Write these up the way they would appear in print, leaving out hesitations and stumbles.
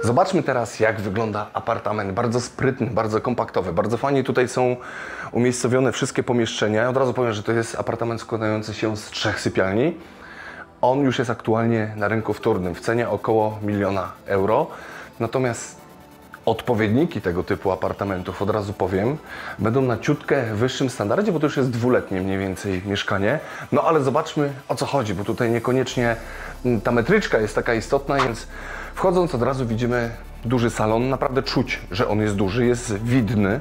Zobaczmy teraz, jak wygląda apartament. Bardzo sprytny, bardzo kompaktowy. Bardzo fajnie tutaj są umiejscowione wszystkie pomieszczenia. Od razu powiem, że to jest apartament składający się z 3 sypialni. On już jest aktualnie na rynku wtórnym w cenie około 1 000 000 euro. Natomiast odpowiedniki tego typu apartamentów, od razu powiem, będą na ciutkę wyższym standardzie, bo to już jest 2-letnie mniej więcej mieszkanie. No ale zobaczmy, o co chodzi, bo tutaj niekoniecznie ta metryczka jest taka istotna, więc wchodząc od razu widzimy duży salon. Naprawdę czuć, że on jest duży, jest widny.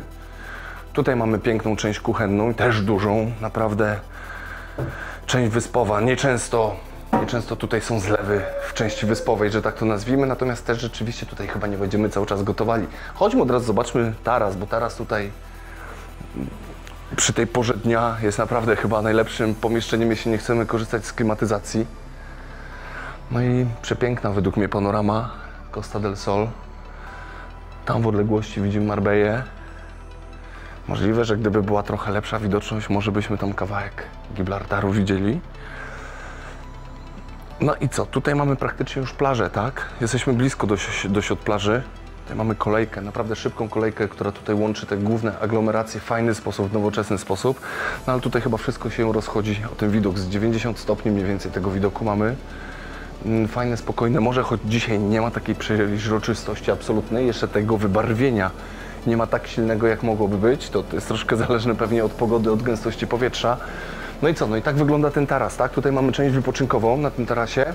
Tutaj mamy piękną część kuchenną, też dużą, naprawdę część wyspowa. Nieczęsto tutaj są zlewy w części wyspowej, że tak to nazwijmy, natomiast też rzeczywiście tutaj chyba nie będziemy cały czas gotowali. Chodźmy od razu, zobaczmy taras, bo taras tutaj przy tej porze dnia jest naprawdę chyba najlepszym pomieszczeniem, jeśli nie chcemy korzystać z klimatyzacji. No i przepiękna według mnie panorama Costa del Sol. Tam w odległości widzimy Marbella. Możliwe, że gdyby była trochę lepsza widoczność, może byśmy tam kawałek Gibraltaru widzieli. No i co? Tutaj mamy praktycznie już plażę, tak? Jesteśmy blisko dość od plaży. Tutaj mamy kolejkę, naprawdę szybką kolejkę, która tutaj łączy te główne aglomeracje w fajny sposób, w nowoczesny sposób. No ale tutaj chyba wszystko się rozchodzi o ten widok. Z 90 stopni mniej więcej tego widoku mamy. Fajne, spokojne morze, choć dzisiaj nie ma takiej przeźroczystości absolutnej. Jeszcze tego wybarwienia nie ma tak silnego, jak mogłoby być. To jest troszkę zależne pewnie od pogody, od gęstości powietrza. No i co? No i tak wygląda ten taras, tak? Tutaj mamy część wypoczynkową na tym tarasie.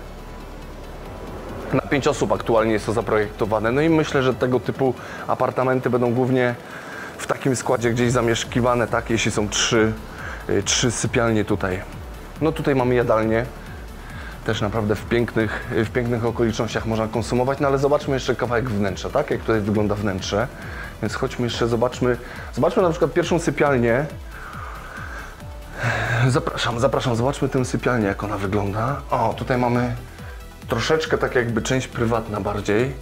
Na 5 osób aktualnie jest to zaprojektowane. No i myślę, że tego typu apartamenty będą głównie w takim składzie gdzieś zamieszkiwane, tak? Jeśli są 3 sypialnie tutaj. No tutaj mamy jadalnię. Też naprawdę w pięknych okolicznościach można konsumować. No ale zobaczmy jeszcze kawałek wnętrza, tak? Jak tutaj wygląda wnętrze. Więc chodźmy jeszcze, zobaczmy na przykład pierwszą sypialnię. Zapraszam, zobaczmy tę sypialnię, jak ona wygląda. O, tutaj mamy troszeczkę tak jakby część prywatna bardziej.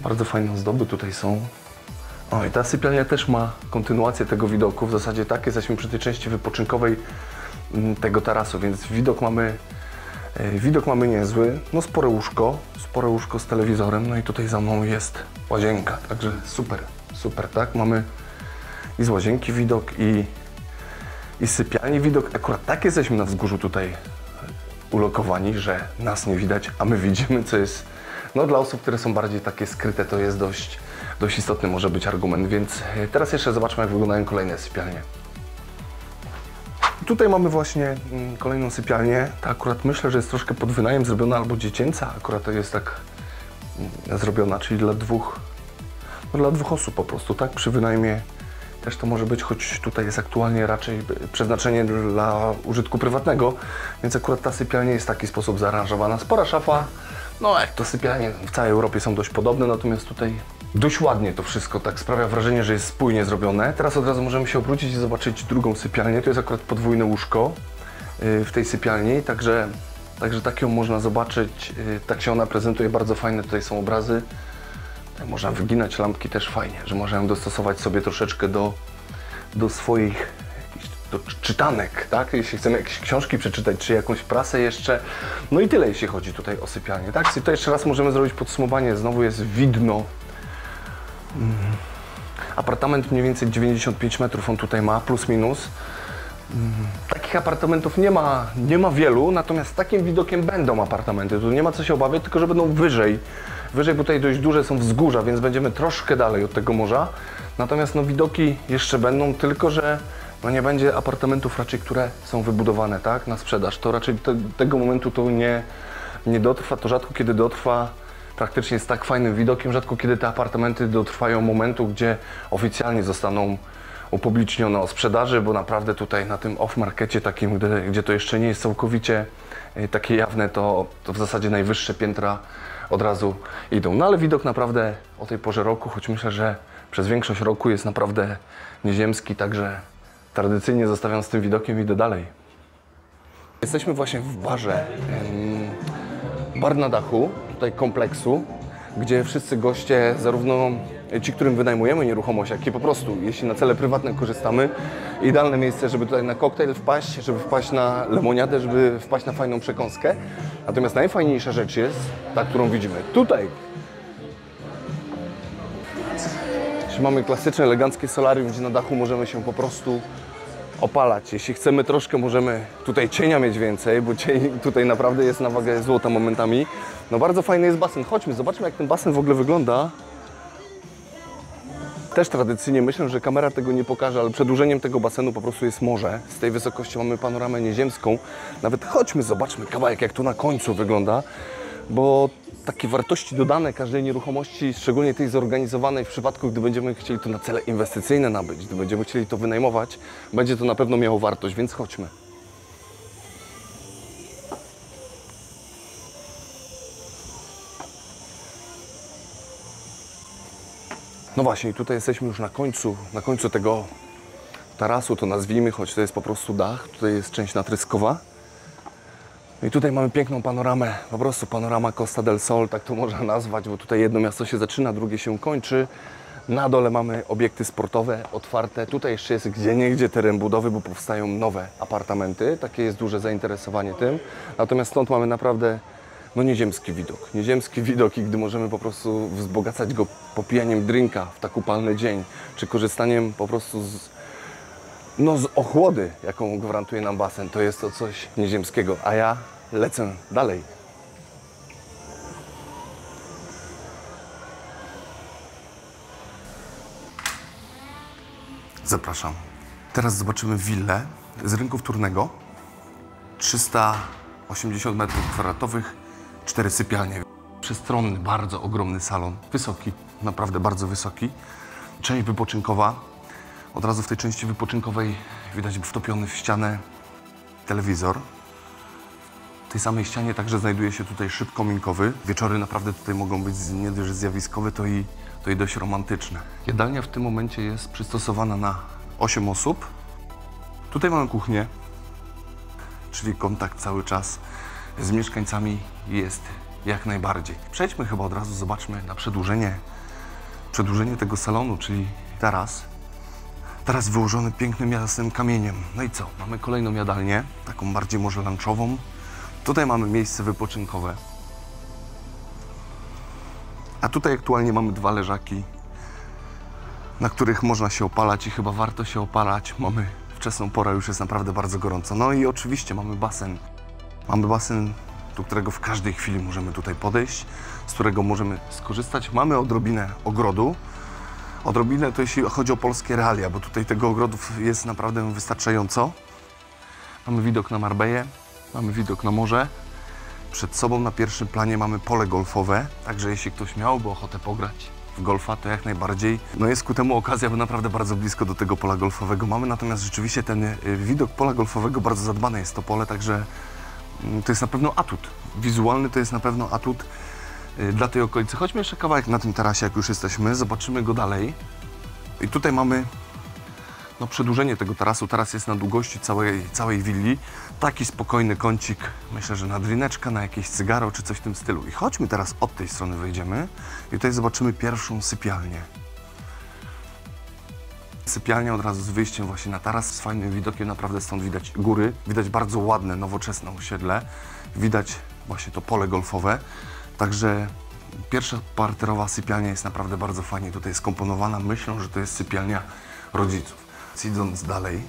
Bardzo fajne ozdoby tutaj są. O, i ta sypialnia też ma kontynuację tego widoku. W zasadzie tak, jesteśmy przy tej części wypoczynkowej tego tarasu, więc widok mamy niezły. No spore łóżko z telewizorem. No i tutaj za mną jest łazienka, także super, tak? Mamy i z łazienki widok i z sypialni widok. Akurat tak jesteśmy na wzgórzu tutaj ulokowani, że nas nie widać, a my widzimy, co jest, no dla osób, które są bardziej takie skryte, to jest dość istotny może być argument, więc teraz jeszcze zobaczmy, jak wyglądają kolejne sypialnie. Tutaj mamy właśnie kolejną sypialnię. Ta akurat myślę, że jest troszkę pod wynajem zrobiona, albo dziecięca akurat to jest tak zrobiona, czyli dla dwóch osób po prostu, tak? Przy wynajmie też to może być, choć tutaj jest aktualnie raczej przeznaczenie dla użytku prywatnego, więc akurat ta sypialnia jest w taki sposób zaaranżowana. Spora szafa, no jak to sypialnie w całej Europie są dość podobne, natomiast tutaj dość ładnie to wszystko tak sprawia wrażenie, że jest spójnie zrobione. Teraz od razu możemy się obrócić i zobaczyć drugą sypialnię. To jest akurat podwójne łóżko w tej sypialni, także tak ją można zobaczyć. Tak się ona prezentuje, bardzo fajne tutaj są obrazy. Można wyginać lampki też fajnie, że można ją dostosować sobie troszeczkę do swoich czytanek, tak? Jeśli chcemy jakieś książki przeczytać, czy jakąś prasę jeszcze. No i tyle, jeśli chodzi tutaj o sypialnię, tak? I to jeszcze raz możemy zrobić podsumowanie. Znowu jest widno. Apartament mniej więcej 95 metrów on tutaj ma, plus minus. Takich apartamentów nie ma wielu, natomiast z takim widokiem będą apartamenty. Tu nie ma co się obawiać, tylko że będą wyżej. Wyżej, bo tutaj dość duże są wzgórza, więc będziemy troszkę dalej od tego morza. Natomiast no, widoki jeszcze będą, tylko że no, nie będzie apartamentów raczej, które są wybudowane, tak, na sprzedaż. To raczej tego momentu to nie dotrwa, to rzadko kiedy dotrwa. Praktycznie z tak fajnym widokiem, rzadko kiedy te apartamenty dotrwają momentu, gdzie oficjalnie zostaną upublicznione o sprzedaży, bo naprawdę tutaj na tym off-markecie takim, gdzie to jeszcze nie jest całkowicie takie jawne, to w zasadzie najwyższe piętra od razu idą. No ale widok naprawdę o tej porze roku, choć myślę, że przez większość roku jest naprawdę nieziemski, także tradycyjnie zostawiam z tym widokiem i idę dalej. Jesteśmy właśnie w barze, bar na dachu tutaj kompleksu, gdzie wszyscy goście, zarówno ci, którym wynajmujemy nieruchomość, jak i po prostu, jeśli na cele prywatne korzystamy, idealne miejsce, żeby tutaj na koktajl wpaść, żeby wpaść na lemoniadę, żeby wpaść na fajną przekąskę. Natomiast najfajniejsza rzecz jest ta, którą widzimy tutaj. Znaczy mamy klasyczne, eleganckie solarium, gdzie na dachu możemy się po prostu opalać. Jeśli chcemy troszkę, możemy tutaj cienia mieć więcej, bo cień tutaj naprawdę jest na wagę złota momentami. No bardzo fajny jest basen. Chodźmy, zobaczmy jak ten basen w ogóle wygląda. Też tradycyjnie myślę, że kamera tego nie pokaże, ale przedłużeniem tego basenu po prostu jest morze. Z tej wysokości mamy panoramę nieziemską. Nawet chodźmy, zobaczmy kawałek jak tu na końcu wygląda, bo takie wartości dodane każdej nieruchomości, szczególnie tej zorganizowanej, w przypadku gdy będziemy chcieli to na cele inwestycyjne nabyć, gdy będziemy chcieli to wynajmować, będzie to na pewno miało wartość, więc chodźmy. No właśnie, tutaj jesteśmy już na końcu tego tarasu, to nazwijmy, choć to jest po prostu dach, tutaj jest część natryskowa. I tutaj mamy piękną panoramę, po prostu panorama Costa del Sol, tak to można nazwać, bo tutaj jedno miasto się zaczyna, drugie się kończy. Na dole mamy obiekty sportowe otwarte, tutaj jeszcze jest gdzieniegdzie teren budowy, bo powstają nowe apartamenty, takie jest duże zainteresowanie tym. Natomiast stąd mamy naprawdę nieziemski widok i gdy możemy po prostu wzbogacać go popijaniem drinka w tak upalny dzień, czy korzystaniem po prostu z ochłody, jaką gwarantuje nam basen, to jest to coś nieziemskiego, a ja lecę dalej. Zapraszam. Teraz zobaczymy willę z rynku wtórnego. 380 m², 4 sypialnie. Przestronny, bardzo ogromny salon. Wysoki, naprawdę bardzo wysoki. Część wypoczynkowa. Od razu w tej części wypoczynkowej widać wtopiony w ścianę telewizor. W tej samej ścianie także znajduje się tutaj szyb kominkowy. Wieczory naprawdę tutaj mogą być nie dość zjawiskowe, to i dość romantyczne. Jadalnia w tym momencie jest przystosowana na 8 osób. Tutaj mamy kuchnię, czyli kontakt cały czas z mieszkańcami jest jak najbardziej. Przejdźmy chyba od razu, zobaczmy na przedłużenie tego salonu, czyli taras. Taras wyłożony pięknym jasnym kamieniem. No i co? Mamy kolejną jadalnię, taką bardziej może lunchową. Tutaj mamy miejsce wypoczynkowe. A tutaj aktualnie mamy 2 leżaki, na których można się opalać i chyba warto się opalać. Mamy wczesną porę, już jest naprawdę bardzo gorąco. No i oczywiście mamy basen. Mamy basen, do którego w każdej chwili możemy tutaj podejść, z którego możemy skorzystać. Mamy odrobinę ogrodu. Odrobinę to jeśli chodzi o polskie realia, bo tutaj tego ogrodu jest naprawdę wystarczająco. Mamy widok na Marbella, mamy widok na morze. Przed sobą na pierwszym planie mamy pole golfowe, także jeśli ktoś miałby ochotę pograć w golfa, to jak najbardziej. No jest ku temu okazja, bo naprawdę bardzo blisko do tego pola golfowego mamy, natomiast rzeczywiście ten widok pola golfowego, bardzo zadbane jest to pole, także to jest na pewno atut. Wizualny to jest na pewno atut dla tej okolicy. Chodźmy jeszcze kawałek na tym tarasie, jak już jesteśmy, zobaczymy go dalej. I tutaj mamy przedłużenie tego tarasu. Taras jest na długości całej willi. Taki spokojny kącik, myślę, że na drineczka, na jakieś cygaro czy coś w tym stylu. I chodźmy teraz od tej strony wejdziemy i tutaj zobaczymy pierwszą sypialnię. Sypialnia od razu z wyjściem właśnie na taras, z fajnym widokiem, naprawdę stąd widać góry, widać bardzo ładne, nowoczesne osiedle, widać właśnie to pole golfowe. Także pierwsza parterowa sypialnia jest naprawdę bardzo fajnie tutaj skomponowana. Myślę, że to jest sypialnia rodziców. Idąc dalej,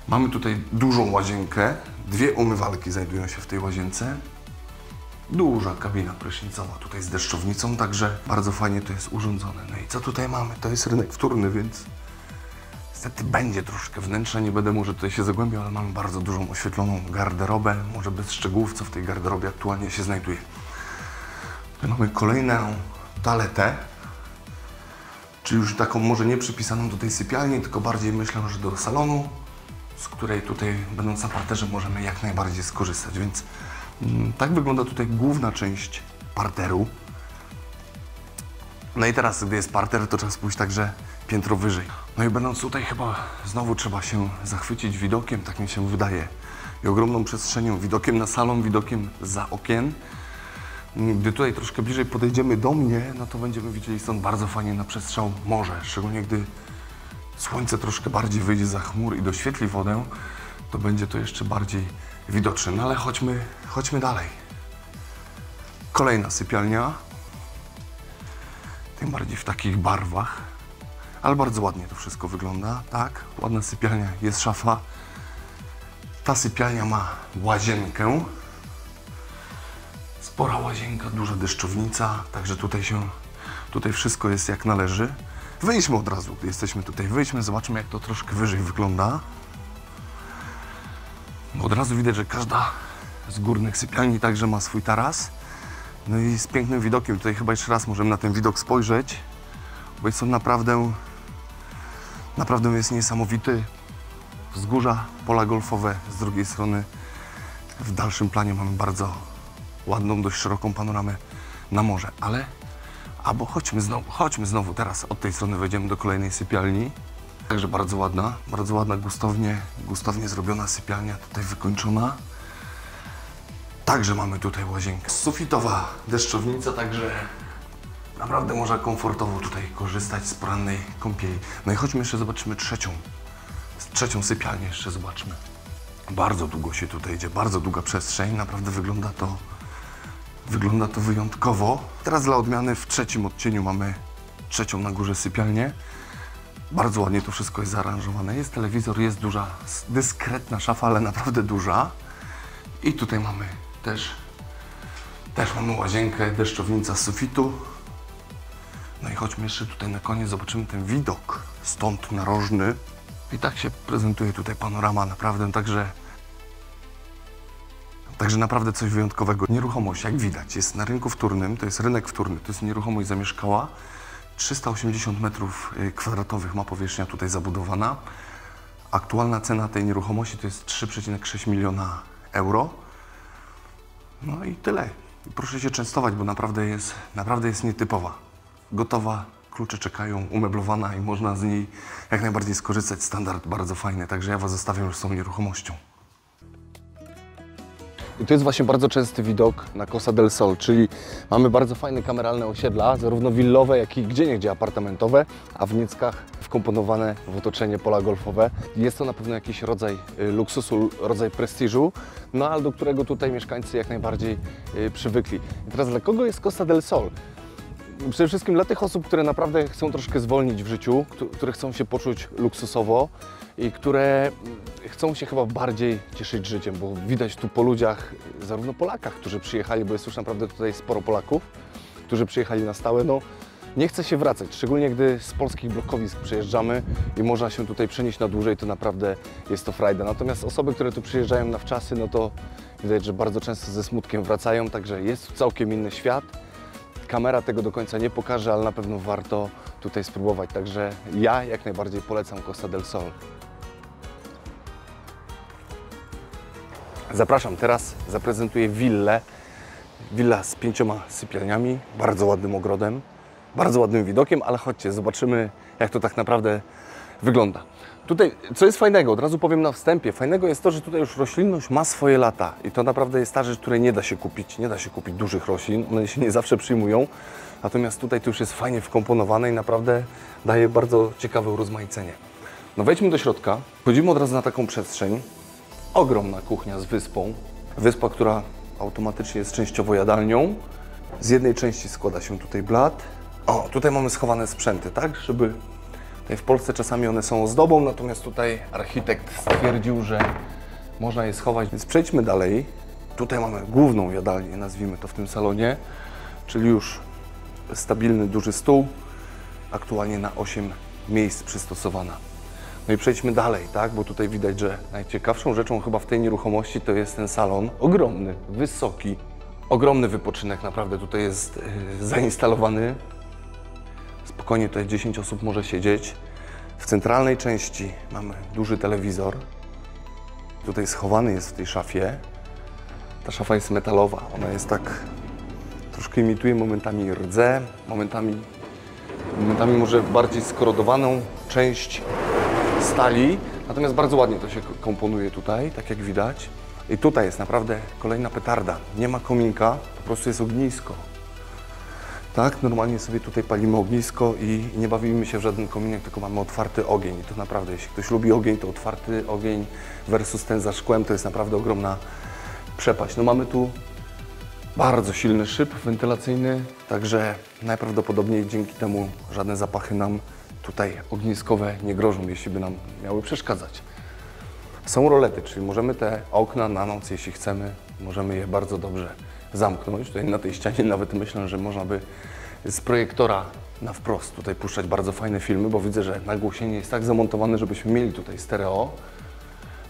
mamy tutaj dużą łazienkę, 2 umywalki znajdują się w tej łazience. Duża kabina prysznicowa tutaj z deszczownicą, także bardzo fajnie to jest urządzone. No i co tutaj mamy? To jest rynek wtórny, więc niestety będzie troszkę wnętrza, nie będę może tutaj się zagłębiał, ale mamy bardzo dużą oświetloną garderobę, może bez szczegółów, co w tej garderobie aktualnie się znajduje. Tutaj mamy kolejną toaletę, czyli już taką może nie przypisaną do tej sypialni, tylko bardziej myślę, że do salonu, z której tutaj będąc na parterze możemy jak najbardziej skorzystać, więc tak wygląda tutaj główna część parteru. No i teraz, gdy jest parter, to trzeba pójść także piętro wyżej. No i będąc tutaj chyba znowu trzeba się zachwycić widokiem, tak mi się wydaje, i ogromną przestrzenią, widokiem na salon, widokiem za okien. Gdy tutaj troszkę bliżej podejdziemy do mnie, no to będziemy widzieli stąd bardzo fajnie na przestrzał morze. Szczególnie gdy słońce troszkę bardziej wyjdzie za chmur i doświetli wodę, to będzie to jeszcze bardziej widoczne. No ale chodźmy dalej. Kolejna sypialnia, tym bardziej w takich barwach. Ale bardzo ładnie to wszystko wygląda, tak? Ładna sypialnia, jest szafa. Ta sypialnia ma łazienkę. Spora łazienka, duża deszczownica, także tutaj wszystko jest jak należy. Wyjdźmy od razu, gdy jesteśmy tutaj, wyjdźmy, zobaczmy jak to troszkę wyżej wygląda. Bo od razu widać, że każda z górnych sypialni także ma swój taras. No i z pięknym widokiem, tutaj chyba jeszcze raz możemy na ten widok spojrzeć, bo jest on naprawdę jest niesamowity. Wzgórza, pola golfowe, z drugiej strony w dalszym planie mamy bardzo ładną, dość szeroką panoramę na morze, albo chodźmy znowu teraz od tej strony wejdziemy do kolejnej sypialni. Także bardzo ładna, gustownie zrobiona sypialnia, tutaj wykończona. Także mamy tutaj łazienkę. Sufitowa deszczownica, także naprawdę można komfortowo tutaj korzystać z porannej kąpieli. No i chodźmy jeszcze zobaczymy trzecią sypialnię jeszcze zobaczmy. Bardzo długo się tutaj idzie, bardzo długa przestrzeń, naprawdę wygląda to wyjątkowo. Teraz dla odmiany w trzecim odcieniu mamy trzecią na górze sypialnię. Bardzo ładnie to wszystko jest zaaranżowane. Jest telewizor, jest duża, dyskretna szafa, ale naprawdę duża. I tutaj mamy też mamy łazienkę, deszczownica z sufitu. No i chodźmy jeszcze tutaj na koniec, zobaczymy ten widok stąd narożny. I tak się prezentuje tutaj panorama, naprawdę, także naprawdę coś wyjątkowego. Nieruchomość, jak widać, jest na rynku wtórnym, to jest rynek wtórny, to jest nieruchomość zamieszkała. 380 m2 ma powierzchnia tutaj zabudowana. Aktualna cena tej nieruchomości to jest 3,6 miliona euro. No i tyle. Proszę się częstować, bo naprawdę jest nietypowa. Gotowa, klucze czekają, umeblowana i można z niej jak najbardziej skorzystać. Standard bardzo fajny, także ja Was zostawiam już z tą nieruchomością. I to jest właśnie bardzo częsty widok na Costa del Sol, czyli mamy bardzo fajne kameralne osiedla, zarówno willowe, jak i gdzieniegdzie apartamentowe, a w Nieckach wkomponowane w otoczenie pola golfowe. Jest to na pewno jakiś rodzaj luksusu, rodzaj prestiżu, no ale do którego tutaj mieszkańcy jak najbardziej przywykli. I teraz dla kogo jest Costa del Sol? Przede wszystkim dla tych osób, które naprawdę chcą troszkę zwolnić w życiu, które chcą się poczuć luksusowo i które chcą się chyba bardziej cieszyć życiem, bo widać tu po ludziach, zarówno Polakach, którzy przyjechali, bo jest już naprawdę tutaj sporo Polaków, którzy przyjechali na stałe, no nie chce się wracać, szczególnie gdy z polskich blokowisk przyjeżdżamy i można się tutaj przenieść na dłużej, to naprawdę jest to frajda. Natomiast osoby, które tu przyjeżdżają na wczasy, no to widać, że bardzo często ze smutkiem wracają, także jest tu całkiem inny świat. Kamera tego do końca nie pokaże, ale na pewno warto tutaj spróbować. Także ja jak najbardziej polecam Costa del Sol. Zapraszam, teraz zaprezentuję willę. Willa z 5 sypialniami, bardzo ładnym ogrodem, bardzo ładnym widokiem, ale chodźcie, zobaczymy jak to tak naprawdę wygląda. Tutaj, co jest fajnego, od razu powiem na wstępie, fajnego jest to, że tutaj już roślinność ma swoje lata i to naprawdę jest ta rzecz, której nie da się kupić. Nie da się kupić dużych roślin, one się nie zawsze przyjmują, natomiast tutaj to już jest fajnie wkomponowane i naprawdę daje bardzo ciekawe urozmaicenie. No wejdźmy do środka, wchodzimy od razu na taką przestrzeń, ogromna kuchnia z wyspą, wyspa, która automatycznie jest częściowo jadalnią. Z jednej części składa się tutaj blat. O, tutaj mamy schowane sprzęty, tak, żeby w Polsce czasami one są ozdobą, natomiast tutaj architekt stwierdził, że można je schować. Więc przejdźmy dalej. Tutaj mamy główną jadalnię, nazwijmy to w tym salonie, czyli już stabilny, duży stół, aktualnie na 8 miejsc przystosowana. No i przejdźmy dalej, tak, bo tutaj widać, że najciekawszą rzeczą chyba w tej nieruchomości to jest ten salon. Ogromny, wysoki, ogromny wypoczynek naprawdę tutaj jest zainstalowany. Spokojnie tutaj 10 osób może siedzieć. W centralnej części mamy duży telewizor. Tutaj schowany jest w tej szafie. Ta szafa jest metalowa. Ona jest tak, troszkę imituje momentami rdze, momentami może bardziej skorodowaną część stali. Natomiast bardzo ładnie to się komponuje tutaj, tak jak widać. I tutaj jest naprawdę kolejna petarda. Nie ma kominka, po prostu jest ognisko. Tak, normalnie sobie tutaj palimy ognisko i nie bawimy się w żaden kominek, tylko mamy otwarty ogień. I to naprawdę, jeśli ktoś lubi ogień, to otwarty ogień versus ten za szkłem to jest naprawdę ogromna przepaść. No mamy tu bardzo silny szyb wentylacyjny, także najprawdopodobniej dzięki temu żadne zapachy nam tutaj ogniskowe nie grożą, jeśli by nam miały przeszkadzać. Są rolety, czyli możemy te okna na noc, jeśli chcemy, możemy je bardzo dobrze zamknąć. Tutaj na tej ścianie nawet myślę, że można by z projektora na wprost tutaj puszczać bardzo fajne filmy, bo widzę, że nagłośnienie jest tak zamontowane, żebyśmy mieli tutaj stereo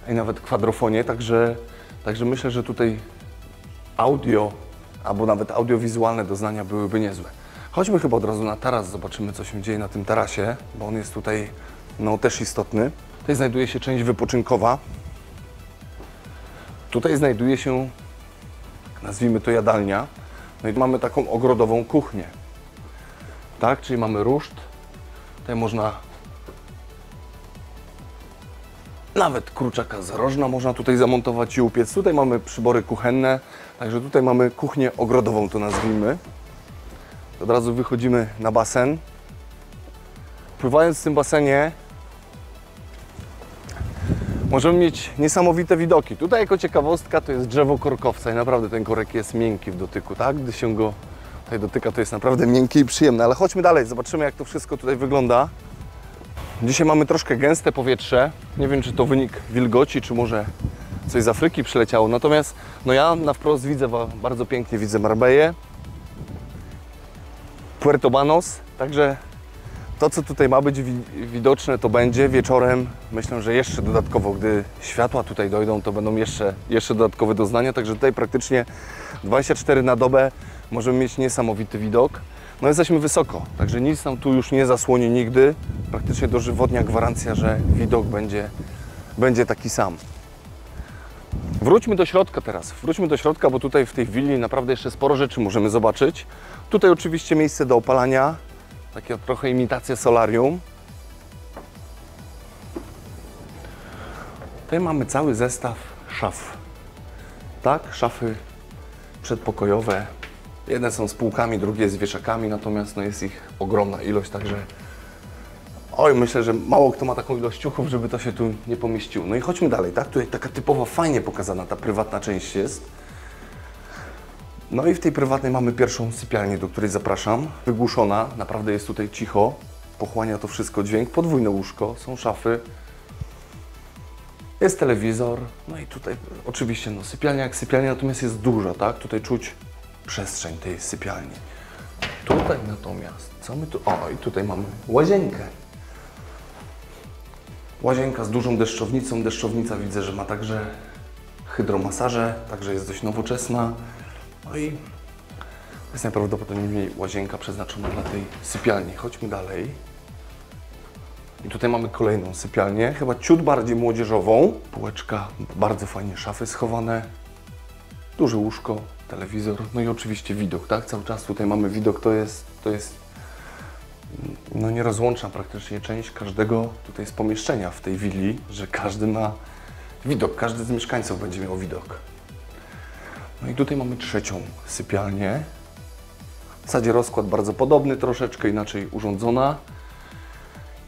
i nawet kwadrofonie, także myślę, że tutaj audio albo nawet audiowizualne doznania byłyby niezłe. Chodźmy chyba od razu na taras, zobaczymy, co się dzieje na tym tarasie, bo on jest tutaj no, też istotny. Tutaj znajduje się część wypoczynkowa. Tutaj znajduje się, nazwijmy to, jadalnia. No i mamy taką ogrodową kuchnię. Tak, czyli mamy ruszt. Tutaj można nawet kurczaka z rożna można tutaj zamontować i upiec. Tutaj mamy przybory kuchenne, także tutaj mamy kuchnię ogrodową, to nazwijmy. Od razu wychodzimy na basen. Pływając w tym basenie możemy mieć niesamowite widoki. Tutaj jako ciekawostka to jest drzewo korkowca i naprawdę ten korek jest miękki w dotyku, tak? Gdy się go tutaj dotyka, to jest naprawdę miękkie i przyjemne. Ale chodźmy dalej, zobaczymy, jak to wszystko tutaj wygląda. Dzisiaj mamy troszkę gęste powietrze. Nie wiem, czy to wynik wilgoci, czy może coś z Afryki przyleciało. Natomiast no ja na wprost widzę bardzo pięknie, widzę Marbella, Puerto Banos, także to, co tutaj ma być widoczne, to będzie wieczorem. Myślę, że jeszcze dodatkowo, gdy światła tutaj dojdą, to będą jeszcze dodatkowe doznania. Także tutaj praktycznie 24 na dobę możemy mieć niesamowity widok. No jesteśmy wysoko, także nic nam tu już nie zasłoni nigdy. Praktycznie dożywotnia gwarancja, że widok będzie taki sam. Wróćmy do środka teraz. Wróćmy do środka, bo tutaj w tej willi naprawdę jeszcze sporo rzeczy możemy zobaczyć. Tutaj oczywiście miejsce do opalania. Takie trochę imitacja solarium. Tutaj mamy cały zestaw szaf. Tak, szafy przedpokojowe. Jedne są z półkami, drugie z wieszakami, natomiast no jest ich ogromna ilość, także oj, myślę, że mało kto ma taką ilość ciuchów, żeby to się tu nie pomieściło. No i chodźmy dalej, tak? Tutaj taka typowo fajnie pokazana ta prywatna część jest. No i w tej prywatnej mamy pierwszą sypialnię, do której zapraszam. Wygłuszona, naprawdę jest tutaj cicho. Pochłania to wszystko dźwięk. Podwójne łóżko, są szafy. Jest telewizor. No i tutaj oczywiście no, sypialnia jak sypialnia, natomiast jest duża, tak? Tutaj czuć przestrzeń tej sypialni. Tutaj natomiast, co my tu... O, i tutaj mamy łazienkę. Łazienka z dużą deszczownicą. Deszczownica widzę, że ma także hydromasaże, także jest dość nowoczesna. No i jest najprawdopodobniej łazienka przeznaczona dla tej sypialni. Chodźmy dalej. I tutaj mamy kolejną sypialnię, chyba ciut bardziej młodzieżową. Półeczka, bardzo fajnie szafy schowane. Duże łóżko, telewizor, no i oczywiście widok, tak? Cały czas tutaj mamy widok, to jest no nierozłączna praktycznie część każdego tutaj z pomieszczenia w tej willi, że każdy ma widok, każdy z mieszkańców będzie miał widok. No i tutaj mamy trzecią sypialnię. W zasadzie rozkład bardzo podobny, troszeczkę inaczej urządzona.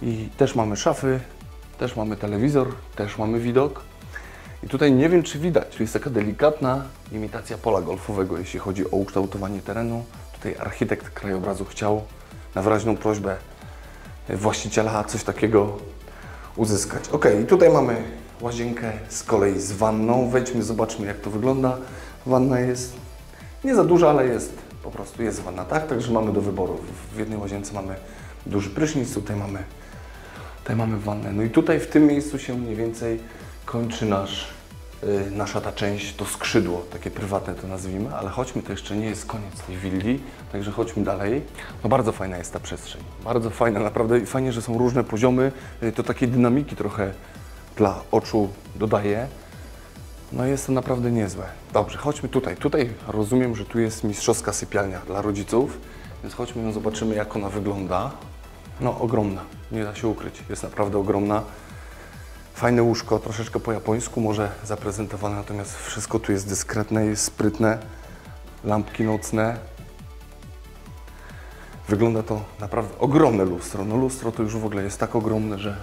I też mamy szafy, też mamy telewizor, też mamy widok. I tutaj nie wiem, czy widać, tu jest taka delikatna imitacja pola golfowego, jeśli chodzi o ukształtowanie terenu. Tutaj architekt krajobrazu chciał na wyraźną prośbę właściciela coś takiego uzyskać. Ok, i tutaj mamy łazienkę z kolei z wanną. Wejdźmy, zobaczmy, jak to wygląda. Wanna jest nie za duża, ale jest, po prostu jest wanna, tak? Także mamy do wyboru. W jednej łazience mamy duży prysznic, tutaj mamy wannę. No i tutaj w tym miejscu się mniej więcej kończy nasza ta część, to skrzydło, takie prywatne to nazwijmy, ale chodźmy, to jeszcze nie jest koniec tej willi, także chodźmy dalej. No bardzo fajna jest ta przestrzeń, bardzo fajna, naprawdę fajnie, że są różne poziomy, to takiej dynamiki trochę dla oczu dodaje. No jest to naprawdę niezłe. Dobrze, chodźmy tutaj. Tutaj rozumiem, że tu jest mistrzowska sypialnia dla rodziców, więc chodźmy ją zobaczymy, jak ona wygląda. No ogromna, nie da się ukryć, jest naprawdę ogromna. Fajne łóżko, troszeczkę po japońsku może zaprezentowane, natomiast wszystko tu jest dyskretne, jest sprytne. Lampki nocne. Wygląda to naprawdę ogromne lustro. No lustro to już w ogóle jest tak ogromne, że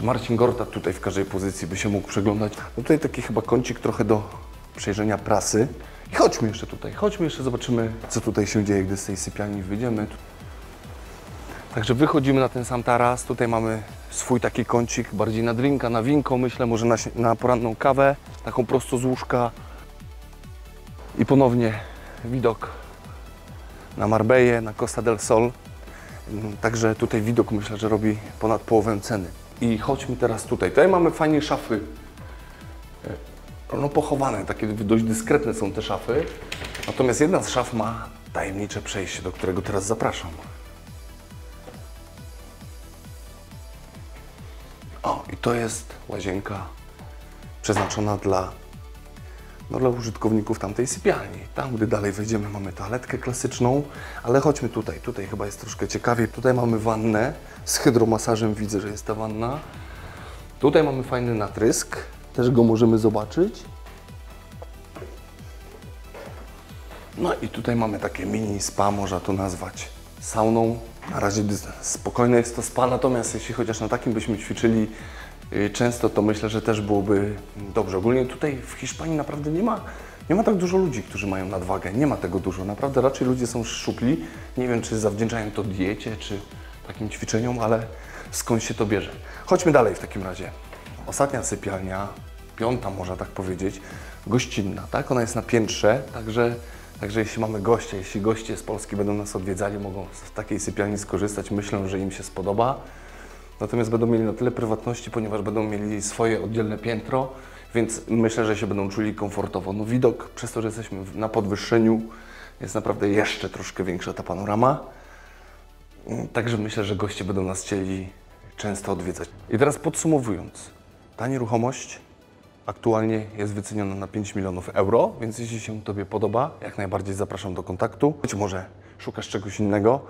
Marcin Gorta tutaj w każdej pozycji by się mógł przeglądać. No tutaj taki chyba kącik trochę do przejrzenia prasy. I chodźmy jeszcze tutaj, chodźmy jeszcze, zobaczymy, co tutaj się dzieje, gdy z tej sypialni wyjdziemy. Także wychodzimy na ten sam taras. Tutaj mamy swój taki kącik, bardziej na drinka, na winko, myślę, może na poranną kawę, taką prosto z łóżka. I ponownie widok na Marbella, na Costa del Sol. Także tutaj widok, myślę, że robi ponad połowę ceny. I chodźmy teraz tutaj. Tutaj mamy fajnie szafy, no pochowane, takie dość dyskretne są te szafy. Natomiast jedna z szaf ma tajemnicze przejście, do którego teraz zapraszam. O, i to jest łazienka przeznaczona dla użytkowników tamtej sypialni. Tam, gdy dalej wejdziemy, mamy toaletkę klasyczną, ale chodźmy tutaj. Tutaj chyba jest troszkę ciekawiej. Tutaj mamy wannę z hydromasażem, widzę, że jest ta wanna. Tutaj mamy fajny natrysk, też go możemy zobaczyć. No i tutaj mamy takie mini spa, można to nazwać sauną. Na razie spokojne jest to spa, natomiast jeśli chociaż na takim byśmy ćwiczyli często, to myślę, że też byłoby dobrze. Ogólnie tutaj w Hiszpanii naprawdę nie ma tak dużo ludzi, którzy mają nadwagę. Nie ma tego dużo. Naprawdę raczej ludzie są szczupli. Nie wiem, czy zawdzięczają to diecie, czy takim ćwiczeniom, ale skąd się to bierze. Chodźmy dalej w takim razie. Ostatnia sypialnia, piąta można tak powiedzieć, gościnna, tak? Ona jest na piętrze, także jeśli mamy goście, jeśli goście z Polski będą nas odwiedzali, mogą z takiej sypialni skorzystać. Myślę, że im się spodoba. Natomiast będą mieli na tyle prywatności, ponieważ będą mieli swoje oddzielne piętro, więc myślę, że się będą czuli komfortowo. No widok, przez to, że jesteśmy na podwyższeniu, jest naprawdę jeszcze troszkę większa ta panorama. Także myślę, że goście będą nas chcieli często odwiedzać. I teraz podsumowując, ta nieruchomość aktualnie jest wyceniona na 5 milionów euro, więc jeśli się Tobie podoba, jak najbardziej zapraszam do kontaktu. Być może szukasz czegoś innego,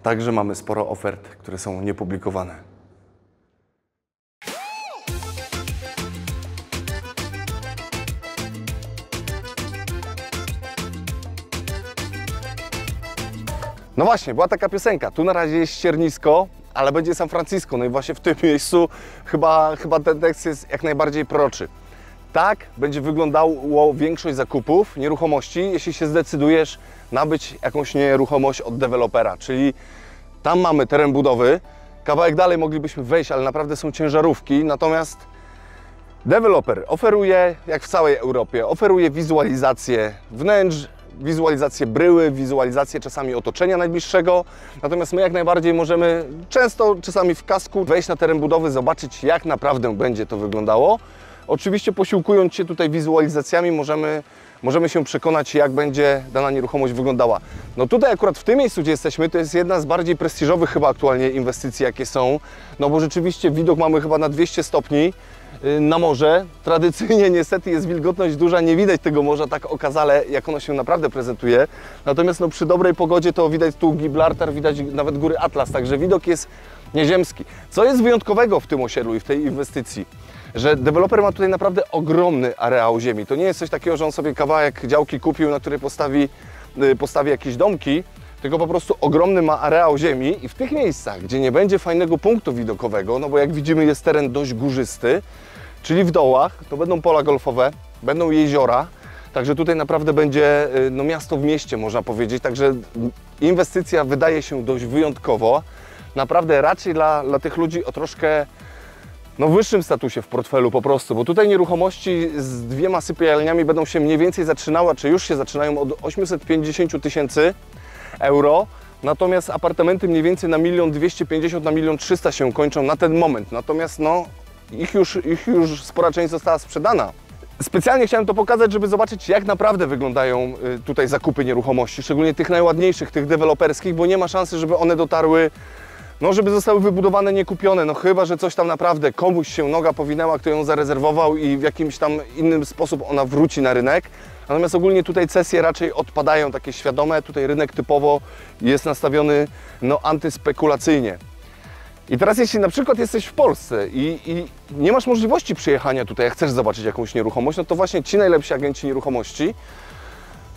także mamy sporo ofert, które są niepublikowane. No właśnie, była taka piosenka, tu na razie jest ściernisko, ale będzie San Francisco, no i właśnie w tym miejscu chyba ten tekst jest jak najbardziej proroczy. Tak będzie wyglądało większość zakupów nieruchomości, jeśli się zdecydujesz nabyć jakąś nieruchomość od dewelopera, czyli tam mamy teren budowy, kawałek dalej moglibyśmy wejść, ale naprawdę są ciężarówki, natomiast deweloper oferuje, jak w całej Europie, oferuje wizualizację wnętrz, wizualizację bryły, wizualizację czasami otoczenia najbliższego. Natomiast my jak najbardziej możemy często, czasami w kasku, wejść na teren budowy, zobaczyć jak naprawdę będzie to wyglądało. Oczywiście posiłkując się tutaj wizualizacjami możemy się przekonać, jak będzie dana nieruchomość wyglądała. No tutaj akurat w tym miejscu, gdzie jesteśmy, to jest jedna z bardziej prestiżowych chyba aktualnie inwestycji, jakie są. No bo rzeczywiście widok mamy chyba na 200 stopni na morze. Tradycyjnie niestety jest wilgotność duża, nie widać tego morza tak okazale, jak ono się naprawdę prezentuje. Natomiast no, przy dobrej pogodzie to widać tu Gibraltar, widać nawet góry Atlas, także widok jest nieziemski. Co jest wyjątkowego w tym osiedlu i w tej inwestycji? Że deweloper ma tutaj naprawdę ogromny areał ziemi. To nie jest coś takiego, że on sobie kawałek działki kupił, na której postawi jakieś domki, tylko po prostu ogromny ma areał ziemi i w tych miejscach, gdzie nie będzie fajnego punktu widokowego, no bo jak widzimy jest teren dość górzysty, czyli w dołach, to będą pola golfowe, będą jeziora, także tutaj naprawdę będzie no, miasto w mieście, można powiedzieć, także inwestycja wydaje się dość wyjątkowo, naprawdę raczej dla tych ludzi o troszkę no, wyższym statusie w portfelu po prostu, bo tutaj nieruchomości z 2 sypialniami będą się mniej więcej zaczynały, czy już się zaczynają od 850 000 euro, natomiast apartamenty mniej więcej na 1 250 000 na 1 300 000 się kończą na ten moment, natomiast no, ich już spora część została sprzedana. Specjalnie chciałem to pokazać, żeby zobaczyć, jak naprawdę wyglądają tutaj zakupy nieruchomości, szczególnie tych najładniejszych, tych deweloperskich, bo nie ma szansy, żeby one dotarły, no żeby zostały wybudowane, nie kupione, no chyba, że coś tam naprawdę komuś się noga powinęła, kto ją zarezerwował i w jakimś tam innym sposób ona wróci na rynek. Natomiast ogólnie tutaj cesje raczej odpadają, takie świadome, tutaj rynek typowo jest nastawiony no, antyspekulacyjnie. I teraz jeśli na przykład jesteś w Polsce i nie masz możliwości przyjechania tutaj, jak chcesz zobaczyć jakąś nieruchomość, no to właśnie ci najlepsi agenci nieruchomości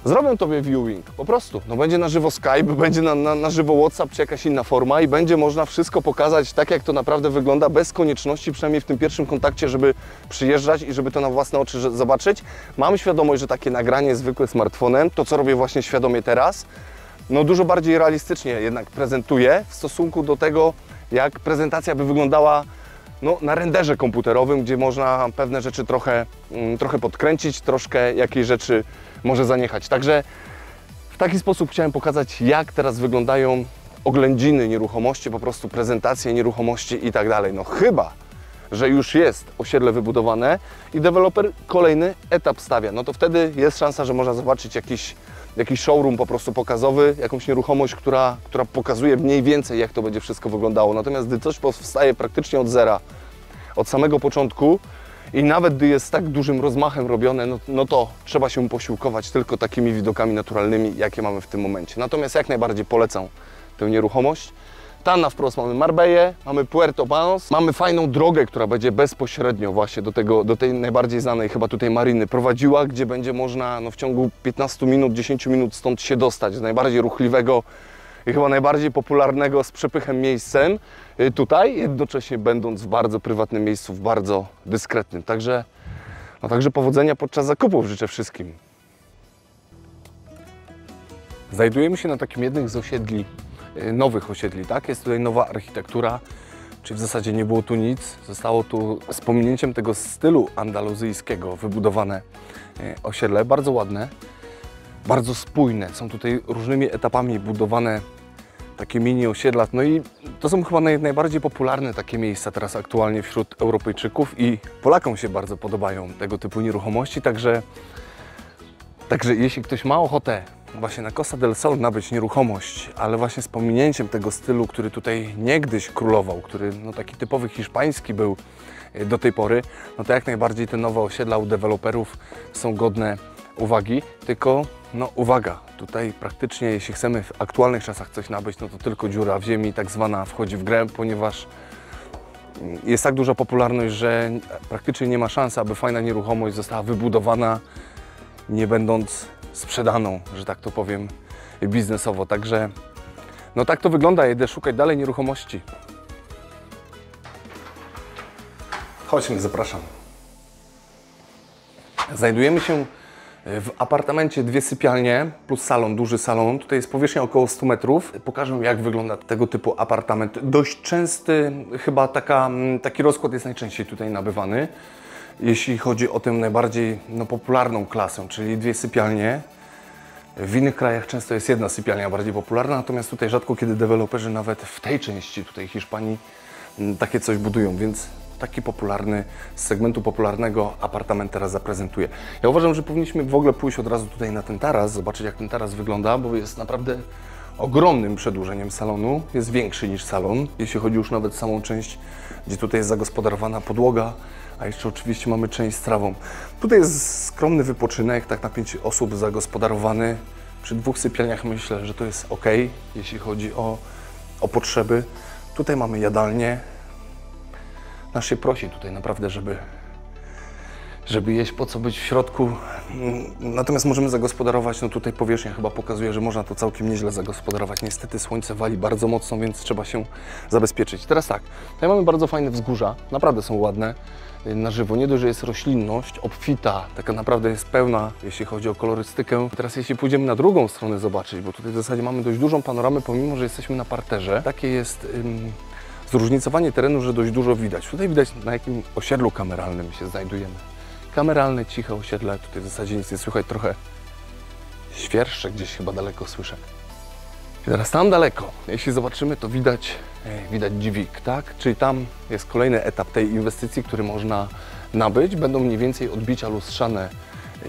zrobią Tobie viewing, po prostu. No będzie na żywo Skype, będzie na żywo WhatsApp czy jakaś inna forma i będzie można wszystko pokazać tak, jak to naprawdę wygląda, bez konieczności, przynajmniej w tym pierwszym kontakcie, żeby przyjeżdżać i żeby to na własne oczy zobaczyć. Mam świadomość, że takie nagranie zwykłe smartfonem, to co robię właśnie świadomie teraz, no dużo bardziej realistycznie jednak prezentuje w stosunku do tego, jak prezentacja by wyglądała no, na renderze komputerowym, gdzie można pewne rzeczy trochę podkręcić, troszkę jakieś rzeczy może zaniechać. Także w taki sposób chciałem pokazać, jak teraz wyglądają oględziny nieruchomości, po prostu prezentacje nieruchomości i tak dalej. No chyba, że już jest osiedle wybudowane i deweloper kolejny etap stawia, no to wtedy jest szansa, że można zobaczyć jakiś showroom po prostu pokazowy, jakąś nieruchomość, która pokazuje mniej więcej, jak to będzie wszystko wyglądało. Natomiast gdy coś powstaje praktycznie od zera, od samego początku i nawet gdy jest tak dużym rozmachem robione, no to trzeba się posiłkować tylko takimi widokami naturalnymi, jakie mamy w tym momencie. Natomiast jak najbardziej polecam tę nieruchomość. Tam na wprost mamy Marbella, mamy Puerto Banús, mamy fajną drogę, która będzie bezpośrednio właśnie do tej najbardziej znanej chyba tutaj mariny prowadziła, gdzie będzie można no, w ciągu 15 minut, 10 minut stąd się dostać, z najbardziej ruchliwego i chyba najbardziej popularnego z przepychem miejscem tutaj, jednocześnie będąc w bardzo prywatnym miejscu, w bardzo dyskretnym. Także powodzenia podczas zakupów życzę wszystkim. Znajdujemy się na takim jednym z osiedli, nowych osiedli, tak? Jest tutaj nowa architektura, czyli w zasadzie nie było tu nic. Zostało tu z pominięciem tego stylu andaluzyjskiego wybudowane osiedle, bardzo ładne, bardzo spójne. Są tutaj różnymi etapami budowane takie mini osiedla. No i to są chyba najbardziej popularne takie miejsca teraz aktualnie wśród Europejczyków i Polakom się bardzo podobają tego typu nieruchomości. Także jeśli ktoś ma ochotę właśnie na Costa del Sol nabyć nieruchomość, ale właśnie z pominięciem tego stylu, który tutaj niegdyś królował, który no, taki typowy hiszpański był do tej pory, no to jak najbardziej te nowe osiedla u deweloperów są godne uwagi, tylko no uwaga, tutaj praktycznie jeśli chcemy w aktualnych czasach coś nabyć, no to tylko dziura w ziemi tak zwana wchodzi w grę, ponieważ jest tak duża popularność, że praktycznie nie ma szans, aby fajna nieruchomość została wybudowana, nie będąc sprzedaną, że tak to powiem, biznesowo. Także no tak to wygląda, jedę szukać dalej nieruchomości. Chodźmy, zapraszam. Znajdujemy się w apartamencie, 2 sypialnie plus salon, duży salon. Tutaj jest powierzchnia około 100 metrów. Pokażę, jak wygląda tego typu apartament. Dość częsty, chyba taki rozkład jest najczęściej tutaj nabywany. Jeśli chodzi o tę najbardziej popularną klasę, czyli 2 sypialnie. W innych krajach często jest 1 sypialnia bardziej popularna, natomiast tutaj rzadko kiedy deweloperzy nawet w tej części tutaj Hiszpanii takie coś budują, więc taki popularny, z segmentu popularnego apartament teraz zaprezentuję. Ja uważam, że powinniśmy w ogóle pójść od razu tutaj na ten taras, zobaczyć jak ten taras wygląda, bo jest naprawdę ogromnym przedłużeniem salonu, jest większy niż salon, jeśli chodzi już nawet o samą część, gdzie tutaj jest zagospodarowana podłoga, a jeszcze oczywiście mamy część z trawą. Tutaj jest skromny wypoczynek, tak na 5 osób zagospodarowany. Przy 2 sypialniach myślę, że to jest ok, jeśli chodzi o potrzeby. Tutaj mamy jadalnię. Nas się prosi tutaj naprawdę, żeby jeść, po co być w środku. Natomiast możemy zagospodarować, no tutaj powierzchnia chyba pokazuje, że można to całkiem nieźle zagospodarować. Niestety słońce wali bardzo mocno, więc trzeba się zabezpieczyć. Teraz tak, tutaj mamy bardzo fajne wzgórza, naprawdę są ładne na żywo. Nie dość, że jest roślinność obfita, taka naprawdę jest pełna, jeśli chodzi o kolorystykę. Teraz jeśli pójdziemy na drugą stronę zobaczyć, bo tutaj w zasadzie mamy dość dużą panoramę, pomimo że jesteśmy na parterze. Takie jest zróżnicowanie terenu, że dość dużo widać. Tutaj widać, na jakim osiedlu kameralnym się znajdujemy. Kameralne, ciche osiedle, tutaj w zasadzie nic nie słychać, trochę świerszcze gdzieś chyba daleko słyszę. I teraz tam daleko, jeśli zobaczymy, to widać dźwig, tak? Czyli tam jest kolejny etap tej inwestycji, który można nabyć. Będą mniej więcej odbicia lustrzane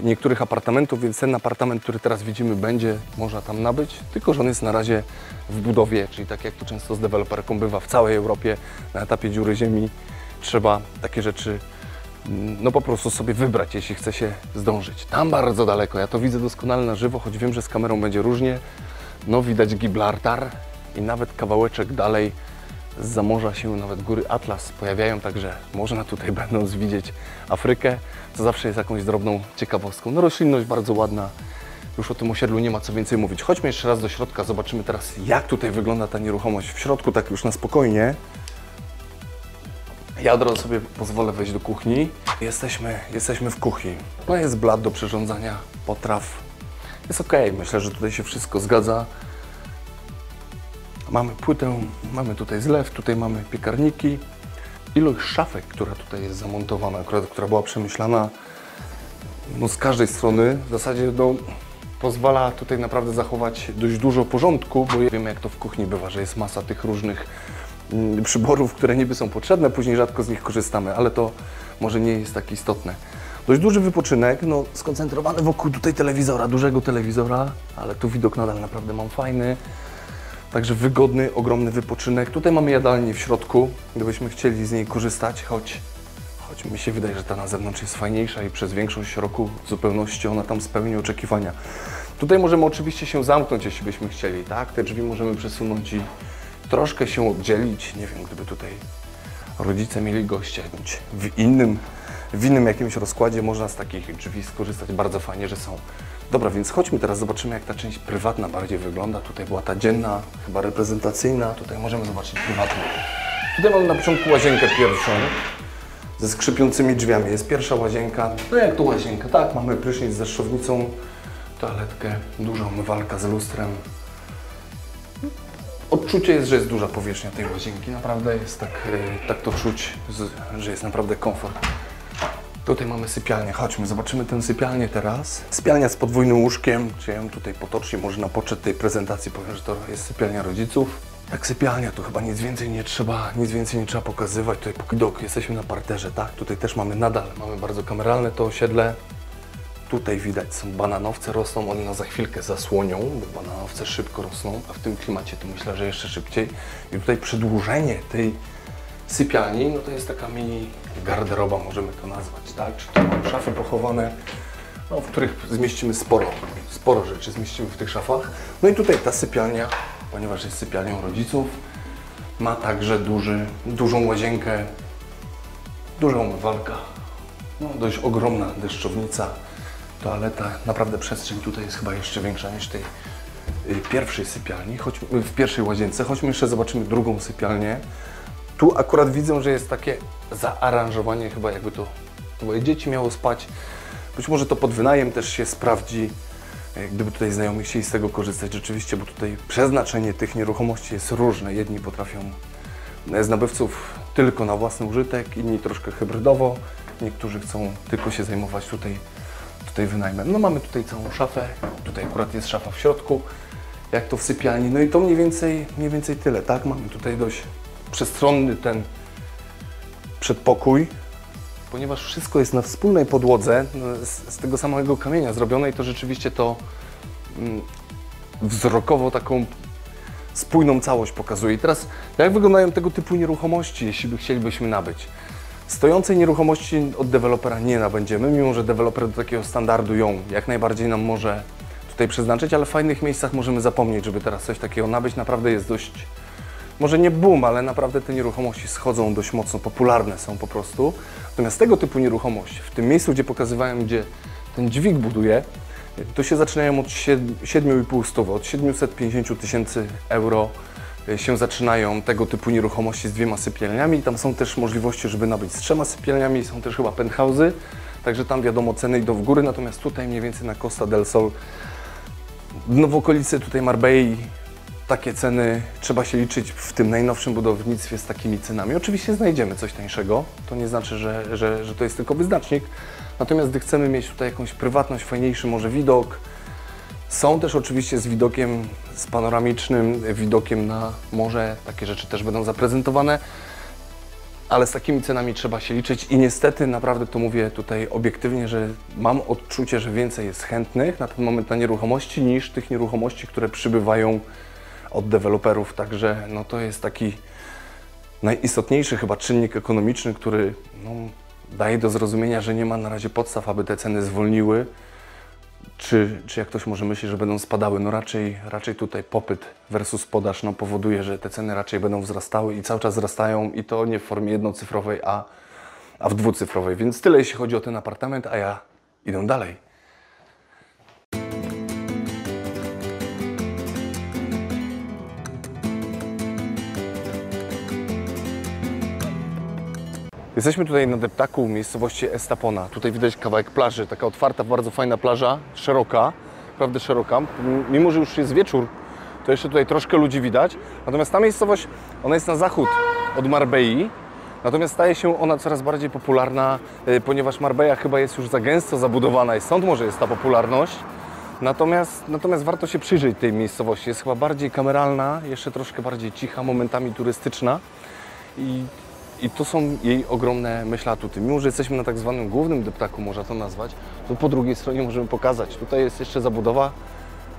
niektórych apartamentów, więc ten apartament, który teraz widzimy, będzie można tam nabyć, tylko że on jest na razie w budowie, czyli tak jak to często z deweloperką bywa w całej Europie, na etapie dziury ziemi trzeba takie rzeczy no po prostu sobie wybrać, jeśli chce się zdążyć. Tam bardzo daleko, ja to widzę doskonale na żywo, choć wiem, że z kamerą będzie różnie. No widać Gibraltar i nawet kawałeczek dalej zza morza się nawet góry Atlas pojawiają, także można tutaj będąc widzieć Afrykę, co zawsze jest jakąś drobną ciekawostką. No roślinność bardzo ładna, już o tym osiedlu nie ma co więcej mówić. Chodźmy jeszcze raz do środka, zobaczymy teraz jak tutaj wygląda ta nieruchomość w środku, tak już na spokojnie. Ja od razu sobie pozwolę wejść do kuchni. Jesteśmy w kuchni. No jest blat do przyrządzania potraw. Jest ok, myślę, że tutaj się wszystko zgadza. Mamy płytę, mamy tutaj zlew, tutaj mamy piekarniki. Ilość szafek, która tutaj jest zamontowana, akurat, która była przemyślana no, z każdej strony, w zasadzie no, pozwala tutaj naprawdę zachować dość dużo porządku, bo wiemy, jak to w kuchni bywa, że jest masa tych różnych przyborów, które niby są potrzebne, później rzadko z nich korzystamy, ale to może nie jest tak istotne. Dość duży wypoczynek, no, skoncentrowany wokół tutaj telewizora, dużego telewizora, ale tu widok nadal naprawdę mam fajny. Także wygodny, ogromny wypoczynek. Tutaj mamy jadalnię w środku, gdybyśmy chcieli z niej korzystać, choć mi się wydaje, że ta na zewnątrz jest fajniejsza i przez większość roku w zupełności ona tam spełni oczekiwania. Tutaj możemy oczywiście się zamknąć, jeśli byśmy chcieli, tak? Te drzwi możemy przesunąć i troszkę się oddzielić. Nie wiem, gdyby tutaj rodzice mieli gościa bądź w innym jakimś rozkładzie można z takich drzwi skorzystać. Bardzo fajnie, że są. Dobra, więc chodźmy teraz, zobaczymy, jak ta część prywatna bardziej wygląda. Tutaj była ta dzienna, chyba reprezentacyjna. Tutaj możemy zobaczyć prywatną. Tutaj mamy na początku łazienkę pierwszą ze skrzypiącymi drzwiami. Jest pierwsza łazienka. No jak to łazienka? Tak, mamy prysznic z deszczownicą, toaletkę, duża umywalka z lustrem. Odczucie jest, że jest duża powierzchnia tej łazienki. Naprawdę jest tak to czuć, że jest naprawdę komfort. Tutaj mamy sypialnię. Chodźmy, zobaczymy tę sypialnię teraz. Sypialnia z podwójnym łóżkiem. Czy ja ją tutaj potocznie, może na poczet tej prezentacji powiem, że to jest sypialnia rodziców. Jak sypialnia, to chyba nic więcej nie trzeba pokazywać. Tutaj póki jesteśmy na parterze, tak? Tutaj też mamy bardzo kameralne to osiedle. Tutaj widać, są bananowce, rosną, one nas za chwilkę zasłonią, bo bananowce szybko rosną, a w tym klimacie to myślę, że jeszcze szybciej. I tutaj przedłużenie tej sypialni, no to jest taka mini garderoba, możemy to nazwać, tak? Czy to mamy szafy pochowane, no, w których zmieścimy sporo rzeczy zmieścimy w tych szafach. No i tutaj ta sypialnia, ponieważ jest sypialnią rodziców, ma także dużą łazienkę, duża umywalka, no, dość ogromna deszczownica, toaleta. Naprawdę przestrzeń tutaj jest chyba jeszcze większa niż tej pierwszej sypialni, w pierwszej łazience. Chodźmy jeszcze zobaczymy drugą sypialnię. Tu akurat widzę, że jest takie zaaranżowanie, chyba jakby to moje dzieci miało spać. Być może to pod wynajem też się sprawdzi, gdyby tutaj znajomi chcieli z tego korzystać rzeczywiście, bo tutaj przeznaczenie tych nieruchomości jest różne. Jedni potrafią z nabywców tylko na własny użytek, inni troszkę hybrydowo, niektórzy chcą tylko się zajmować tutaj wynajmem. No mamy tutaj całą szafę, tutaj akurat jest szafa w środku, jak to w sypialni. No i to mniej więcej tyle, tak? Mamy tutaj dość przestronny ten przedpokój, ponieważ wszystko jest na wspólnej podłodze, z tego samego kamienia zrobione i to rzeczywiście to wzrokowo taką spójną całość pokazuje. I teraz jak wyglądają tego typu nieruchomości, jeśli chcielibyśmy nabyć? Stojącej nieruchomości od dewelopera nie nabędziemy, mimo że deweloper do takiego standardu ją jak najbardziej nam może tutaj przeznaczyć, ale w fajnych miejscach możemy zapomnieć, żeby teraz coś takiego nabyć. Naprawdę jest dość, może nie boom, ale naprawdę te nieruchomości schodzą dość mocno, popularne są po prostu. Natomiast tego typu nieruchomości, w tym miejscu, gdzie pokazywałem, gdzie ten dźwig buduje, to się zaczynają od 7,5 stówy, od 750 000 euro się zaczynają tego typu nieruchomości z 2 sypialniami. Tam są też możliwości, żeby nabyć z 3 sypialniami, są też chyba penthouse'y, także tam wiadomo ceny idą w górę, natomiast tutaj mniej więcej na Costa del Sol, no w okolicy tutaj Marbei, takie ceny trzeba się liczyć w tym najnowszym budownictwie z takimi cenami. Oczywiście znajdziemy coś tańszego, to nie znaczy, że to jest tylko wyznacznik, natomiast gdy chcemy mieć tutaj jakąś prywatność, fajniejszy może widok, są też oczywiście z widokiem, z panoramicznym widokiem na morze, takie rzeczy też będą zaprezentowane, ale z takimi cenami trzeba się liczyć i niestety, naprawdę to mówię tutaj obiektywnie, że mam odczucie, że więcej jest chętnych na ten moment na nieruchomości niż tych nieruchomości, które przybywają od deweloperów, także no to jest taki najistotniejszy chyba czynnik ekonomiczny, który no, daje do zrozumienia, że nie ma na razie podstaw, aby te ceny zwolniły. Czy jak ktoś może myśleć, że będą spadały? No raczej tutaj popyt versus podaż no, powoduje, że te ceny raczej będą wzrastały i cały czas wzrastają i to nie w formie jednocyfrowej, a w dwucyfrowej. Więc tyle jeśli chodzi o ten apartament, a ja idę dalej. Jesteśmy tutaj na deptaku miejscowości Estapona. Tutaj widać kawałek plaży, taka otwarta, bardzo fajna plaża, szeroka, naprawdę szeroka. Mimo że już jest wieczór, to jeszcze tutaj troszkę ludzi widać. Natomiast ta miejscowość, ona jest na zachód od Marbei. Natomiast staje się ona coraz bardziej popularna, ponieważ Marbella chyba jest już za gęsto zabudowana i stąd może jest ta popularność. Natomiast warto się przyjrzeć tej miejscowości. Jest chyba bardziej kameralna, jeszcze troszkę bardziej cicha, momentami turystyczna. I to są jej ogromne, myślę, atuty. Mimo że jesteśmy na tak zwanym głównym deptaku, można to nazwać, to po drugiej stronie możemy pokazać. Tutaj jest jeszcze zabudowa,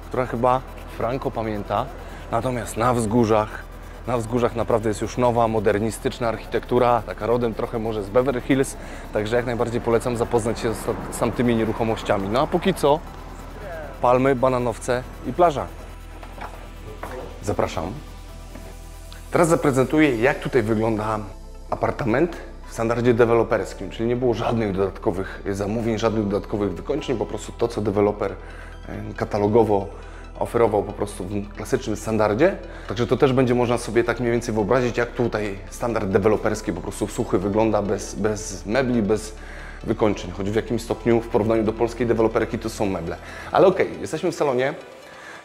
która chyba Franco pamięta. Natomiast na wzgórzach naprawdę jest już nowa, modernistyczna architektura, taka rodem trochę może z Beverly Hills, także jak najbardziej polecam zapoznać się z tamtymi nieruchomościami. No a póki co palmy, bananowce i plaża. Zapraszam. Teraz zaprezentuję, jak tutaj wygląda apartament w standardzie deweloperskim, czyli nie było żadnych dodatkowych zamówień, żadnych dodatkowych wykończeń, po prostu to, co deweloper katalogowo oferował po prostu w klasycznym standardzie. Także to też będzie można sobie tak mniej więcej wyobrazić, jak tutaj standard deweloperski po prostu suchy wygląda, bez mebli, bez wykończeń, choć w jakimś stopniu w porównaniu do polskiej deweloperki to są meble. Ale okej, jesteśmy w salonie.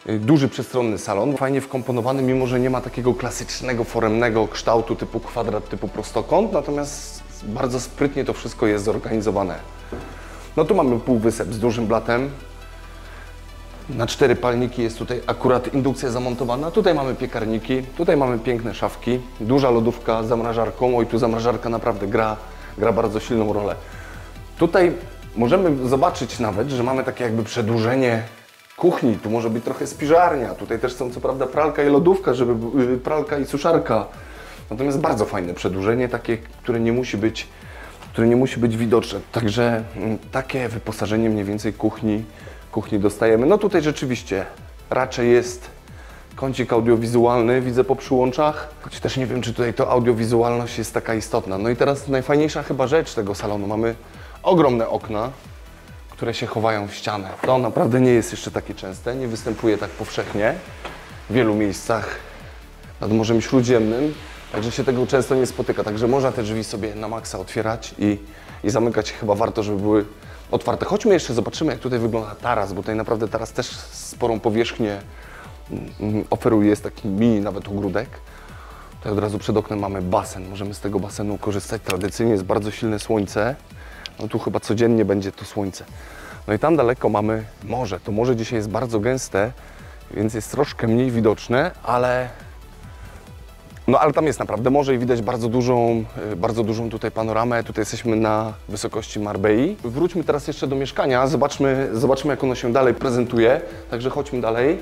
Duży, przestronny salon, fajnie wkomponowany, mimo że nie ma takiego klasycznego, foremnego kształtu typu kwadrat, typu prostokąt, natomiast bardzo sprytnie to wszystko jest zorganizowane. No tu mamy półwysep z dużym blatem. Na 4 palniki jest tutaj akurat indukcja zamontowana. Tutaj mamy piekarniki, tutaj mamy piękne szafki, duża lodówka z zamrażarką. Oj, tu zamrażarka naprawdę gra bardzo silną rolę. Tutaj możemy zobaczyć nawet, że mamy takie jakby przedłużenie kuchni. Tu może być trochę spiżarnia. Tutaj też są co prawda pralka i lodówka, pralka i suszarka. Natomiast bardzo fajne przedłużenie, takie, które nie musi być widoczne. Także takie wyposażenie mniej więcej kuchni dostajemy. No tutaj rzeczywiście raczej jest kącik audiowizualny, widzę po przyłączach. Choć też nie wiem, czy tutaj to audiowizualność jest taka istotna. No i teraz najfajniejsza chyba rzecz tego salonu. Mamy ogromne okna, które się chowają w ścianę. To naprawdę nie jest jeszcze takie częste, nie występuje tak powszechnie w wielu miejscach nad Morzem Śródziemnym, także się tego często nie spotyka. Także można te drzwi sobie na maksa otwierać i zamykać. Chyba warto, żeby były otwarte. Chodźmy jeszcze, zobaczymy, jak tutaj wygląda taras, bo tutaj naprawdę taras też sporą powierzchnię oferuje, jest taki mini nawet ogródek. Tutaj od razu przed oknem mamy basen, możemy z tego basenu korzystać. Tradycyjnie jest bardzo silne słońce, no tu chyba codziennie będzie to słońce. No i tam daleko mamy morze. To morze dzisiaj jest bardzo gęste, więc jest troszkę mniej widoczne, ale tam jest naprawdę morze i widać bardzo dużą tutaj panoramę. Tutaj jesteśmy na wysokości Marbei. Wróćmy teraz jeszcze do mieszkania, zobaczmy jak ono się dalej prezentuje. Także chodźmy dalej.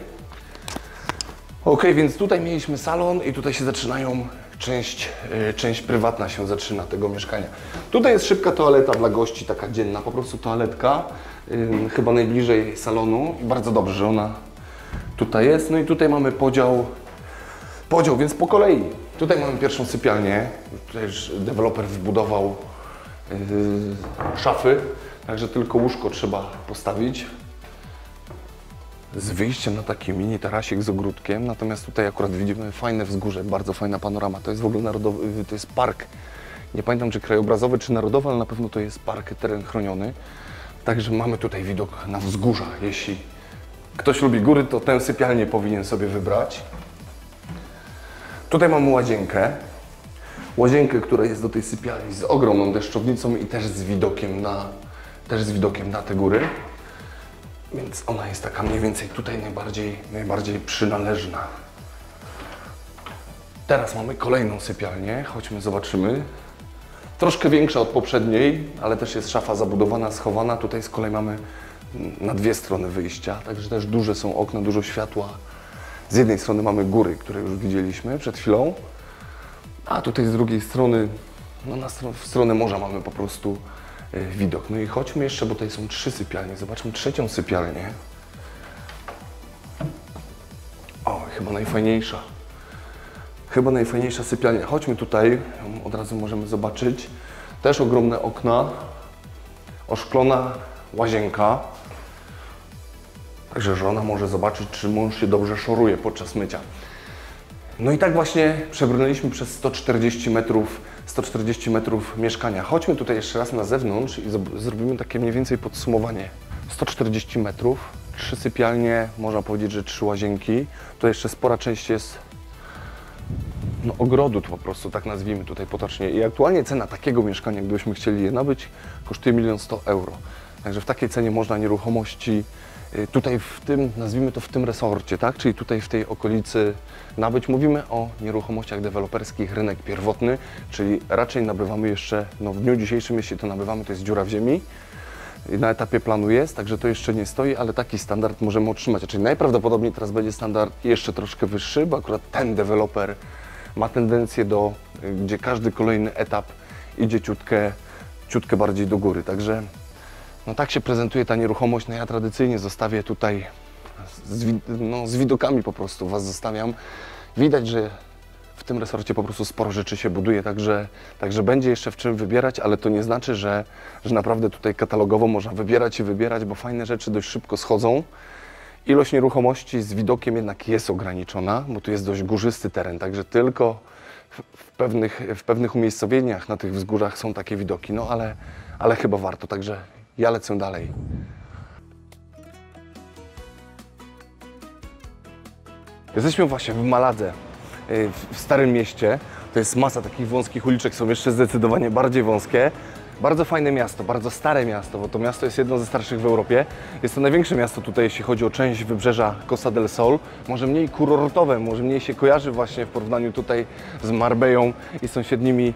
Ok, więc tutaj mieliśmy salon i tutaj się zaczynają część prywatna się zaczyna tego mieszkania. Tutaj jest szybka toaleta dla gości, taka dzienna, po prostu toaletka, chyba najbliżej salonu i bardzo dobrze, że ona tutaj jest. No i tutaj mamy podział, więc po kolei. Tutaj mamy pierwszą sypialnię, tutaj już deweloper wbudował szafy, także tylko łóżko trzeba postawić. Z wyjściem na taki mini tarasik z ogródkiem, natomiast tutaj akurat widzimy fajne wzgórze, bardzo fajna panorama. To jest w ogóle narodowy, to jest park. Nie pamiętam, czy krajobrazowy, czy narodowy, ale na pewno to jest park, teren chroniony. Także mamy tutaj widok na wzgórza. Jeśli ktoś lubi góry, to tę sypialnię powinien sobie wybrać. Tutaj mamy łazienkę, która jest do tej sypialni z ogromną deszczownicą i też z widokiem na te góry. Więc ona jest taka mniej więcej tutaj najbardziej przynależna. Teraz mamy kolejną sypialnię, chodźmy zobaczymy. Troszkę większa od poprzedniej, ale też jest szafa zabudowana, schowana. Tutaj z kolei mamy na 2 strony wyjścia, także też duże są okna, dużo światła. Z jednej strony mamy góry, które już widzieliśmy przed chwilą, a tutaj z drugiej strony, w stronę morza mamy po prostu widok. No i chodźmy jeszcze, bo tutaj są 3 sypialnie. Zobaczmy trzecią sypialnię. O, chyba najfajniejsza sypialnia. Chodźmy tutaj, od razu możemy zobaczyć. Też ogromne okna, oszklona łazienka. Także żona może zobaczyć, czy mąż się dobrze szoruje podczas mycia. No i tak właśnie przebrnęliśmy przez 140 metrów mieszkania. Chodźmy tutaj jeszcze raz na zewnątrz i zrobimy takie mniej więcej podsumowanie. 140 metrów, 3 sypialnie, można powiedzieć, że 3 łazienki. To jeszcze spora część jest ogrodu, to po prostu tak nazwijmy tutaj potocznie. I aktualnie cena takiego mieszkania, gdybyśmy chcieli je nabyć, kosztuje 1 100 000 euro. Także w takiej cenie można nieruchomości tutaj w tym, nazwijmy to w tym resorcie, tak? Czyli tutaj w tej okolicy nabyć. Mówimy o nieruchomościach deweloperskich, rynek pierwotny, czyli raczej nabywamy jeszcze, w dniu dzisiejszym, jeśli to nabywamy, to jest dziura w ziemi. Na etapie planu jest, także to jeszcze nie stoi, ale taki standard możemy otrzymać. Czyli najprawdopodobniej teraz będzie standard jeszcze troszkę wyższy, bo akurat ten deweloper ma tendencję gdzie każdy kolejny etap idzie ciutkę bardziej do góry. Także tak się prezentuje ta nieruchomość. Ja tradycyjnie zostawię tutaj z widokami po prostu Was zostawiam. Widać, że w tym resorcie po prostu sporo rzeczy się buduje, także będzie jeszcze w czym wybierać, ale to nie znaczy, że naprawdę tutaj katalogowo można wybierać i wybierać, bo fajne rzeczy dość szybko schodzą. Ilość nieruchomości z widokiem jednak jest ograniczona, bo tu jest dość górzysty teren, także tylko w pewnych umiejscowieniach na tych wzgórzach są takie widoki, ale chyba warto, także ja lecę dalej. Jesteśmy właśnie w Maladze, w Starym Mieście. To jest masa takich wąskich uliczek, są jeszcze zdecydowanie bardziej wąskie. Bardzo fajne miasto, bardzo stare miasto, bo to miasto jest jedno ze starszych w Europie. Jest to największe miasto tutaj, jeśli chodzi o część wybrzeża Costa del Sol. Może mniej kurortowe, może mniej się kojarzy właśnie w porównaniu tutaj z Marbellą i sąsiednimi,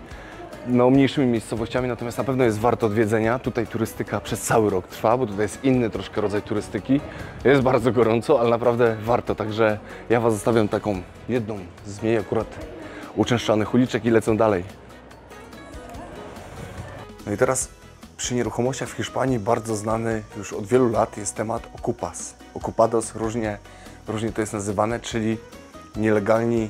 mniejszymi miejscowościami, natomiast na pewno jest warto odwiedzenia. Tutaj turystyka przez cały rok trwa, bo tutaj jest inny troszkę rodzaj turystyki. Jest bardzo gorąco, ale naprawdę warto, także ja Was zostawiam taką jedną z mniej akurat uczęszczanych uliczek i lecę dalej. No i teraz przy nieruchomościach w Hiszpanii bardzo znany już od wielu lat jest temat ocupas. Ocupados, różnie to jest nazywane, czyli nielegalni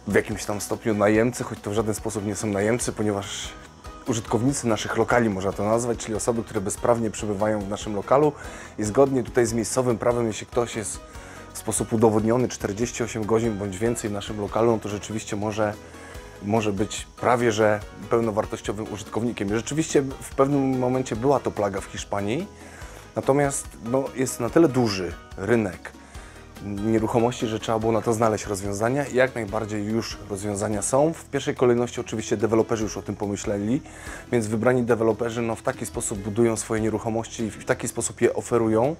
w jakimś tam stopniu najemcy, choć to w żaden sposób nie są najemcy, ponieważ użytkownicy naszych lokali, można to nazwać, czyli osoby, które bezprawnie przebywają w naszym lokalu i zgodnie tutaj z miejscowym prawem, jeśli ktoś jest w sposób udowodniony 48 godzin bądź więcej w naszym lokalu, no to rzeczywiście może być prawie że pełnowartościowym użytkownikiem. I rzeczywiście w pewnym momencie była to plaga w Hiszpanii, natomiast jest na tyle duży rynek nieruchomości, że trzeba było na to znaleźć rozwiązania i jak najbardziej już rozwiązania są. W pierwszej kolejności oczywiście deweloperzy już o tym pomyśleli, więc wybrani deweloperzy w taki sposób budują swoje nieruchomości i w taki sposób je oferują,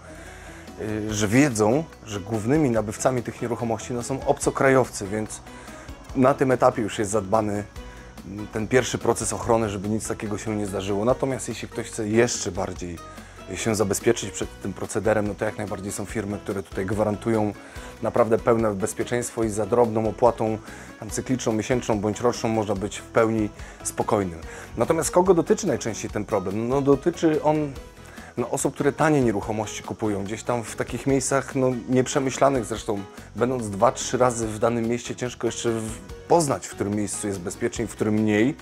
że wiedzą, że głównymi nabywcami tych nieruchomości są obcokrajowcy, więc na tym etapie już jest zadbany ten pierwszy proces ochrony, żeby nic takiego się nie zdarzyło. Natomiast jeśli ktoś chce jeszcze bardziej się zabezpieczyć przed tym procederem, to jak najbardziej są firmy, które tutaj gwarantują naprawdę pełne bezpieczeństwo i za drobną opłatą cykliczną, miesięczną bądź roczną można być w pełni spokojnym. Natomiast kogo dotyczy najczęściej ten problem? Dotyczy on osób, które tanie nieruchomości kupują, gdzieś tam w takich miejscach nieprzemyślanych, zresztą będąc 2-3 razy w danym mieście ciężko jeszcze poznać, w którym miejscu jest bezpiecznie, w którym mniej.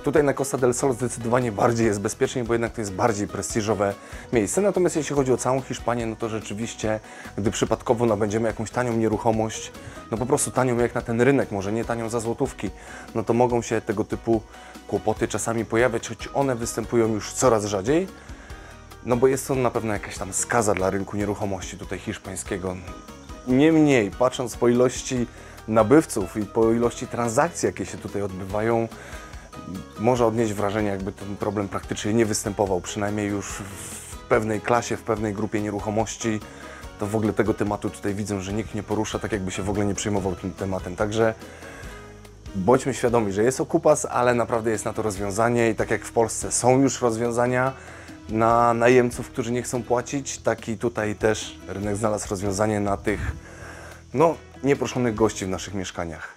Tutaj na Costa del Sol zdecydowanie bardziej jest bezpiecznie, bo jednak to jest bardziej prestiżowe miejsce. Natomiast jeśli chodzi o całą Hiszpanię, to rzeczywiście, gdy przypadkowo nabędziemy jakąś tanią nieruchomość, po prostu tanią jak na ten rynek, może nie tanią za złotówki, to mogą się tego typu kłopoty czasami pojawiać, choć one występują już coraz rzadziej. Bo jest to na pewno jakaś tam skaza dla rynku nieruchomości tutaj hiszpańskiego. Niemniej, patrząc po ilości nabywców i po ilości transakcji, jakie się tutaj odbywają, można odnieść wrażenie, jakby ten problem praktycznie nie występował, przynajmniej już w pewnej klasie, w pewnej grupie nieruchomości. To w ogóle tego tematu tutaj widzę, że nikt nie porusza, tak jakby się w ogóle nie przejmował tym tematem. Także bądźmy świadomi, że jest okupas, ale naprawdę jest na to rozwiązanie i tak jak w Polsce są już rozwiązania na najemców, którzy nie chcą płacić, tak i tutaj też rynek znalazł rozwiązanie na tych nieproszonych gości w naszych mieszkaniach.